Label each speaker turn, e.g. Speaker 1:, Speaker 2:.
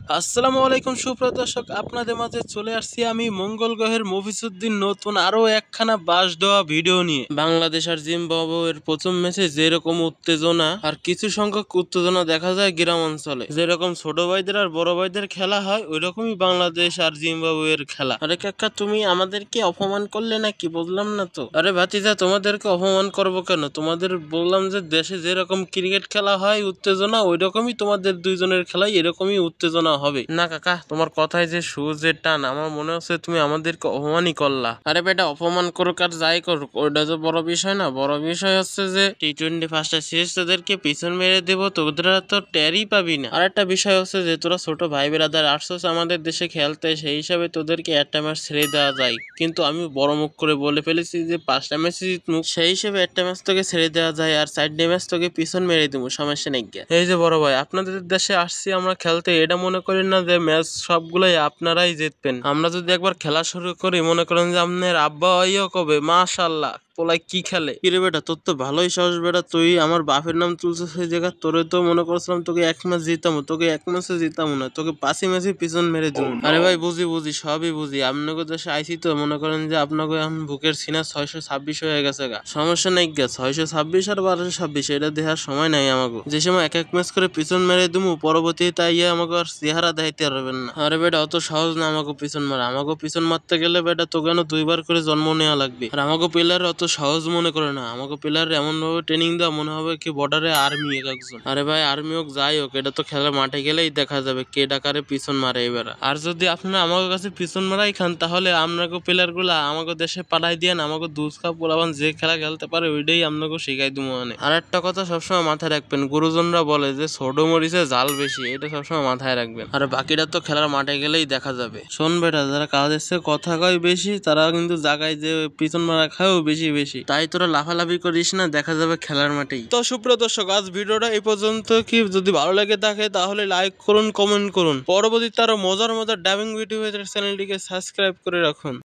Speaker 1: আসসালামু আলাইকুম সুপ্রিয় দর্শক, আপনাদের মাঝে চলে আসছি আমি মঙ্গল গ্রহের মফিজউদ্দিন নতুন আরো একখানা বাস দেওয়া ভিডিও নিয়ে। বাংলাদেশ আর জিম্বাবুয়ের প্রথম ম্যাচে যেরকম উত্তেজনা আর কিছু সংখ্যক উত্তেজনা দেখা যায় গ্রাম অঞ্চলে, যেরকম ছোট ভাইদের আর বড় ভাইদের খেলা হয় ওই রকমই বাংলাদেশ আর জিম্বাবুয়ের খেলা। আরে কাকা, তুমি আমাদেরকে অপমান করলে নাকি? বুঝলাম না তো। আরে ভাতিজা, তোমাদেরকে অপমান করবো কেন? তোমাদের বললাম যে দেশে যেরকম ক্রিকেট খেলা হয় উত্তেজনা, ওই রকমই তোমাদের দুইজনের খেলায় এরকমই উত্তেজনা হবে না। কাকা, তোমার কথায় যে সুজের টান, আমার মনে হচ্ছে তুমি আমাদেরকে অপমানই করলা। আরে বেটা, অপমান করুক আর যাই করুক ওইটা তো বড় বিষয় না। বড় বিষয় হচ্ছে যে টি-20 ফার্স্ট সিরিজ তোদেরকে পিছন মেরে দেবো, তোরা তো টেরই পাবি না। আর একটা বিষয় হচ্ছে যে তোরা ছোট ভাই বেড়াদার আসছিস আমাদের দেশে খেলতে, সেই হিসাবে তোদেরকে একটা ম্যাচ ছেড়ে দেওয়া যায়, কিন্তু আমি বড় মুখ করে বলে ফেলেছি যে 5টা ম্যাচ জিতমু, সেই হিসেবে একটা ম্যাচ তোকে ছেড়ে দেওয়া যায় আর 4টে ম্যাচ তোকে পিছন মেরে দেবো, সমস্যা নেই। এই যে বড় ভাই, আপনাদের দেশে আসছি আমরা খেলতে, এটা মনে করেন না যে ম্যাচ সবগুলাই আপনারাই জিতবেন। আমরা যদি একবার খেলা শুরু করি, মনে করেন যে আপনার আব্বা আইও কবে মাশাআল্লাহ পোলাই কি খেলে। কিরে বেটা, তোর তো ভালোই সাহস বেটা, তুই আমার বাপের নাম তুলছিস সেই জায়গা। তোরে তো মনে করছিলাম তোকে এক ম্যাচ জিতামো, তোকে এক ম্যাচে জিতামো না, তোকে 5ই ম্যাচে পিছন মেরে দিব। আরে ভাই, বুঝি সবই বুঝি, আপনাকে দেশে আইসি তো মনে করেন যে আপনাকে এখন বুকের সিনা 626 হয়ে গেছে গা। সমস্যা নাই গা, 626 আর 1226 এটা দেখার সময় নাই আমাকে। যে সময় এক ম্যাচ করে পিছন মেরে দিমু, পরবর্তী তাই আমাকে আর চেহারা দেখাইতে পারবেন না। আরে বেটা, অত সহজ না আমাকে পিছন মারা। আমাকে পিছন মারতে গেলে বেটা তোকে 2বার করে জন্ম নেওয়া লাগবে। আর আমাকে প্লেয়ার অত সহজ মনে করে না। আমাকে প্লেয়ার এমন ভাবে ট্রেনিং দেওয়া মনে হবে কি বর্ডারে আর্মি একজন। আরে ভাই, আর্মি হোক যাই হোক, এটা তো খেলার মাঠে গেলেই দেখা যাবে কে ডাকারে পিছন মারে এবার। আর যদি আপনারা আমাকে কাছে পিছন মারাই খান, তাহলে আপনাকে প্লেয়ার গুলা আমাকে দেশে পাঠাই দিয়ে আমাকে দুধকা পোলাবান যে খেলা খেলতে পারে ওইটাই আপনাকে শিখাই দিব। মানে আর একটা কথা সবসময় মাথায় রাখবেন, গুরুজনরা বলে যে ছোট মরিচে জাল বেশি, এটা সবসময় মাথায় রাখবেন। আর বাকিটা তো খেলার মাঠে গেলেই দেখা যাবে। শোন বেটা, যারা কাজ এসছে কথা কয় বেশি, তারা কিন্তু জায়গায় যে পিছন মারা খায়ও বেশি বেশি। তাই তোরা লাফালাফি করিস না, দেখা যাবে খেলার মাঠেই। তো সুপ্রিয় দর্শক, আজ ভিডিওটা এই পর্যন্ত। কি যদি ভালো লাগে থাকে তাহলে লাইক করুন, কমেন্ট করুন। পরবর্তীতে আরো মজার ডাবিং ভিডিও চ্যানেলটিকে সাবস্ক্রাইব করে রাখুন।